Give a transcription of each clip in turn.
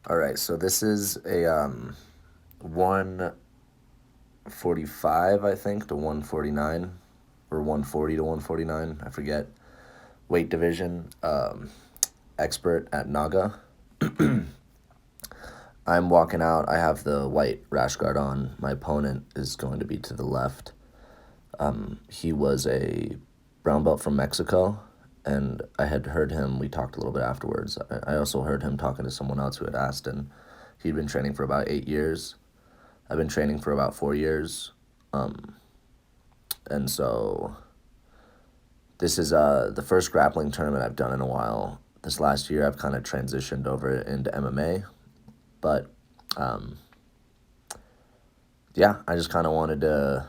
All right, so this is a 145, I think, to 149, or 140 to 149. I forget. Weight division. Expert at Naga. I'm walking out. I have the white rash guard on. My opponent is going to be to the left. He was a brown belt from Mexico, and I had heard him. We talked a little bit afterwards. I also heard him talking to someone else who had asked, and he'd been training for about 8 years. I've been training for about 4 years, and so this is the first grappling tournament I've done in a while. This last year, I've kind of transitioned over into MMA, but yeah, I just kind of wanted to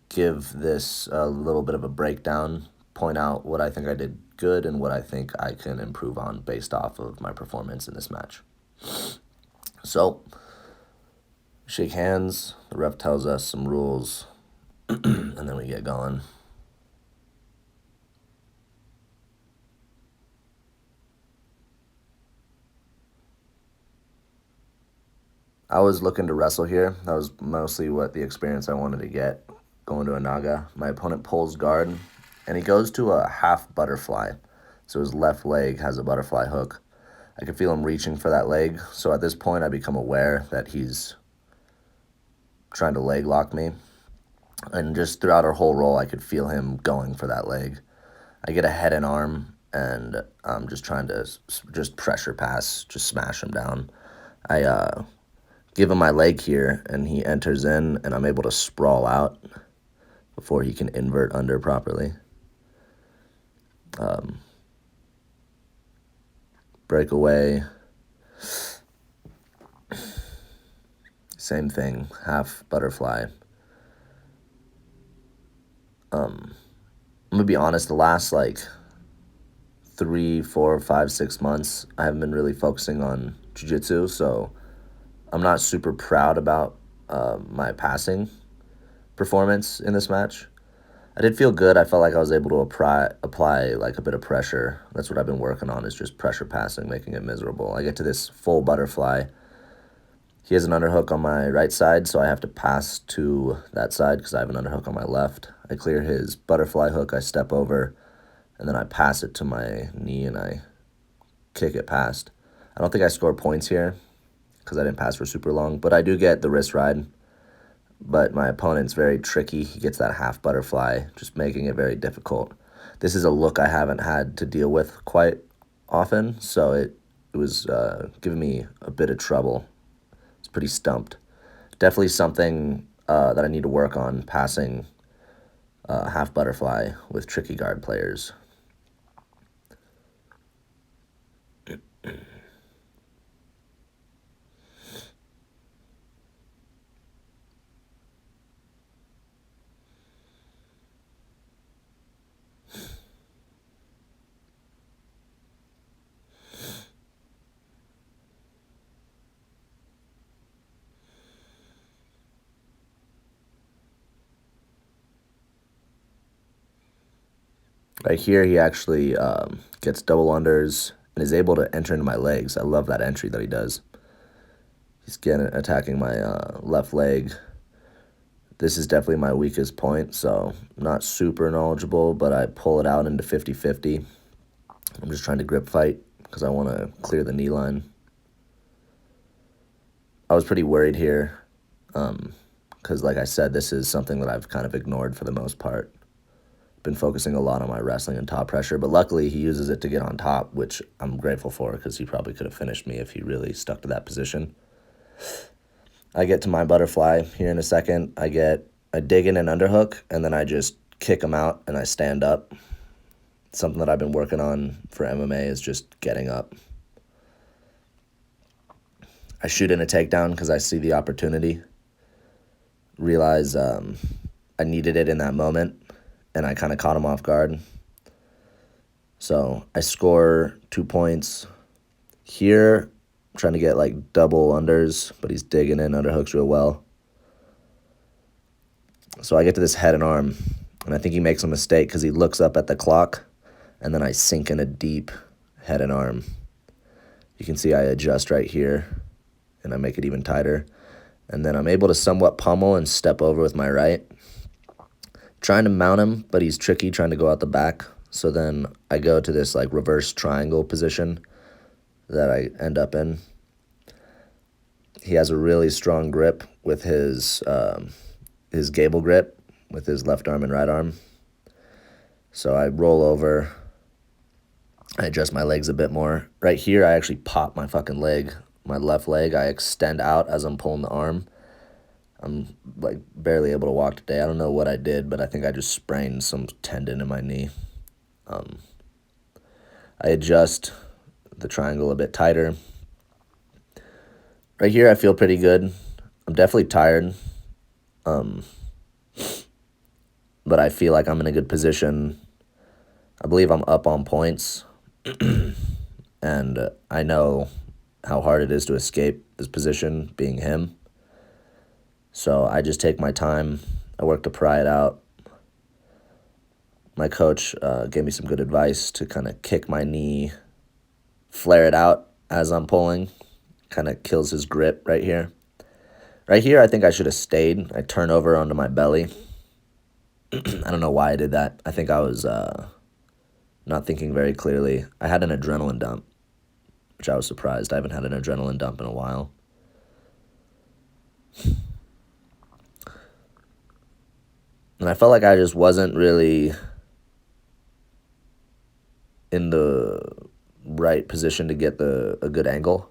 give this a little bit of a breakdown, point out what I think I did good and what I think I can improve on based off of my performance in this match. So, shake hands, the ref tells us some rules, and then we get going. I was looking to wrestle here. That was mostly what the experience I wanted to get going to a Naga. My opponent pulls guard, and he goes to a half butterfly. So his left leg has a butterfly hook. I can feel him reaching for that leg. So at this point, I become aware that he's trying to leg lock me. And just throughout our whole roll, I could feel him going for that leg. I get a head and arm, and I'm just trying to just pressure pass, just smash him down. I give him my leg here, and he enters in, and I'm able to sprawl out before he can invert under properly. Breakaway. Same thing, half butterfly. I'm gonna be honest, the last like 3, 4, 5, 6 months, I haven't been really focusing on jiu-jitsu, so I'm not super proud about my passing performance in this match. I did feel good. I felt like I was able to apply like a bit of pressure. That's what I've been working on, is just pressure passing, making it miserable. I get to this full butterfly. He has an underhook on my right side, so I have to pass to that side because I have an underhook on my left. I clear his butterfly hook, I step over, and then I pass it to my knee and I kick it past. I don't think I score points here because I didn't pass for super long, but I do get the wrist ride. But my opponent's very tricky. He gets that half butterfly, just making it very difficult. This is a look I haven't had to deal with quite often, so it was giving me a bit of trouble. It's pretty stumped. Definitely something that I need to work on, passing half butterfly with tricky guard players. Right here, he actually gets double unders and is able to enter into my legs. I love that entry that he does. He's attacking my left leg. This is definitely my weakest point, so I'm not super knowledgeable, but I pull it out into 50-50. I'm just trying to grip fight because I want to clear the knee line. I was pretty worried here because, like I said, this is something that I've kind of ignored for the most part. Been focusing a lot on my wrestling and top pressure, but luckily he uses it to get on top, which I'm grateful for because he probably could have finished me if he really stuck to that position. I get to my butterfly here in a second. I dig in an underhook, and then I just kick him out, and I stand up. Something that I've been working on for MMA is just getting up. I shoot in a takedown because I see the opportunity. Realize I needed it in that moment, and I kind of caught him off guard. So I score 2 points. Here, I'm trying to get like double unders, but he's digging in underhooks real well. So I get to this head and arm, and I think he makes a mistake because he looks up at the clock, and then I sink in a deep head and arm. You can see I adjust right here and I make it even tighter. And then I'm able to somewhat pummel and step over with my right. Trying to mount him, but he's tricky trying to go out the back. So then I go to this like reverse triangle position that I end up in. He has a really strong grip with his gable grip with his left arm and right arm. So I roll over, I adjust my legs a bit more. Right here, I actually pop my fucking leg, my left leg. I extend out as I'm pulling the arm. I'm like barely able to walk today. I don't know what I did, but I think I just sprained some tendon in my knee. I adjust the triangle a bit tighter. Right here, I feel pretty good. I'm definitely tired, but I feel like I'm in a good position. I believe I'm up on points, and I know how hard it is to escape this position, being him. So I just take my time. I work to pry it out. My coach gave me some good advice to kind of kick my knee, flare it out as I'm pulling. Kind of kills his grip right here. Right here, I think I should have stayed. I turn over onto my belly. I don't know why I did that. I think I was not thinking very clearly. I had an adrenaline dump, which I was surprised. I haven't had an adrenaline dump in a while. And I felt like I just wasn't really in the right position to get a good angle.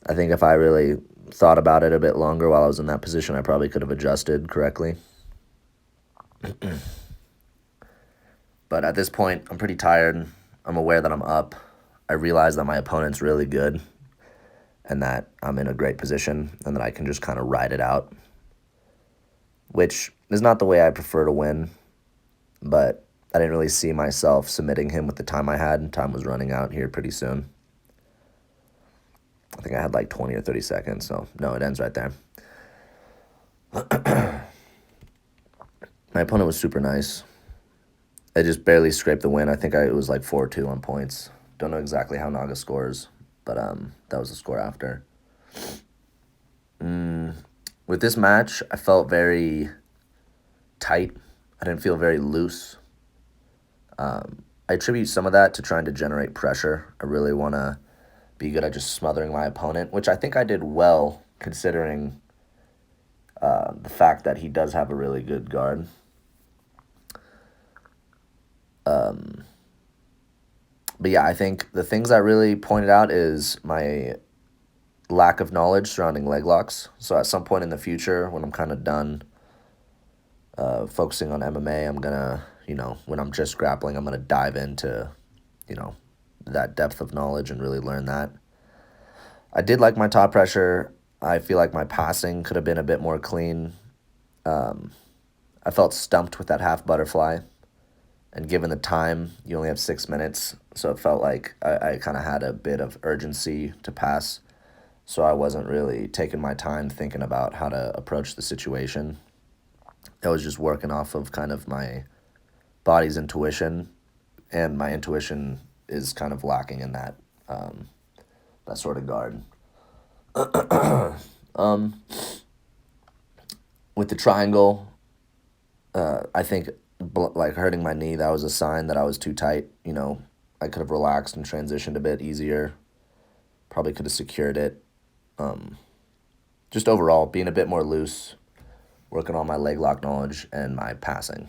I think if I really thought about it a bit longer while I was in that position, I probably could have adjusted correctly. But at this point, I'm pretty tired. I'm aware that I'm up. I realize that my opponent's really good and that I'm in a great position and that I can just kind of ride it out, which is not the way I prefer to win, but I didn't really see myself submitting him with the time I had. Time was running out here pretty soon. I think I had like 20 or 30 seconds, so no, it ends right there. My opponent was super nice. I just barely scraped the win. I think it was like 4-2 on points. Don't know exactly how Naga scores, but that was the score after. With this match, I felt very tight. I didn't feel very loose. I attribute some of that to trying to generate pressure. I really want to be good at just smothering my opponent, which I think I did well considering the fact that he does have a really good guard. But yeah, I think the things that really pointed out is my lack of knowledge surrounding leg locks. So at some point in the future, when I'm kind of done focusing on MMA, I'm going to, when I'm just grappling, I'm going to dive into, that depth of knowledge and really learn that. I did like my top pressure. I feel like my passing could have been a bit more clean. I felt stumped with that half butterfly. And given the time, you only have 6 minutes. So it felt like I kind of had a bit of urgency to pass. So I wasn't really taking my time thinking about how to approach the situation. I was just working off of kind of my body's intuition. And my intuition is kind of lacking in that sort of guard. With the triangle, I think like hurting my knee, that was a sign that I was too tight. I could have relaxed and transitioned a bit easier. Probably could have secured it. Just overall, being a bit more loose, working on my leg lock knowledge and my passing.